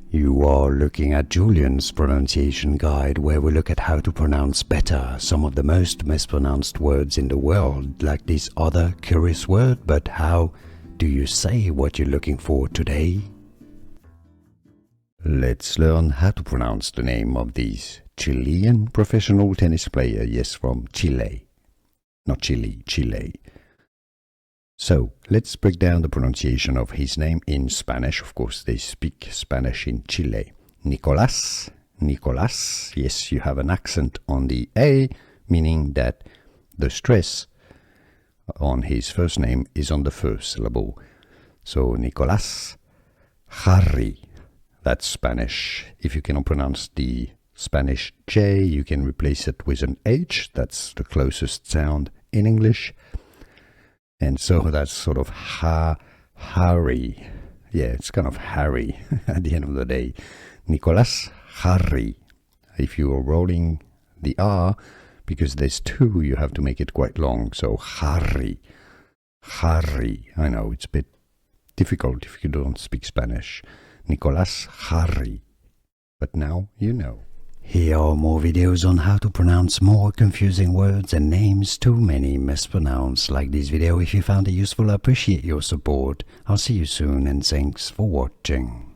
You are looking at Julian's pronunciation guide, where we look at how to pronounce better some of the most mispronounced words in the world, like this other curious word. But how do you say what you're looking for today? Let's learn how to pronounce the name of this Chilean professional tennis player. Yes, from Chile. Not Chile, Chile. So, let's break down the pronunciation of his name in Spanish. Of course, they speak Spanish in Chile. Nicolas, Nicolas. Yes, you have an accent on the A, meaning that the stress on his first name is on the first syllable. So, Nicolas Jarry. That's Spanish. If you cannot pronounce the Spanish J, you can replace it with an H. That's the closest sound in English. And so that's sort of Harry. Yeah, it's kind of Harry at the end of the day. Nicolas Jarry. If you are rolling the R, because there's two, you have to make it quite long. So Jarry. Jarry. I know, it's a bit difficult if you don't speak Spanish. Nicolas Jarry. But now you know. Here are more videos on how to pronounce more confusing words and names too many mispronounced. Like this video if you found it useful. I appreciate your support. I'll see you soon and thanks for watching.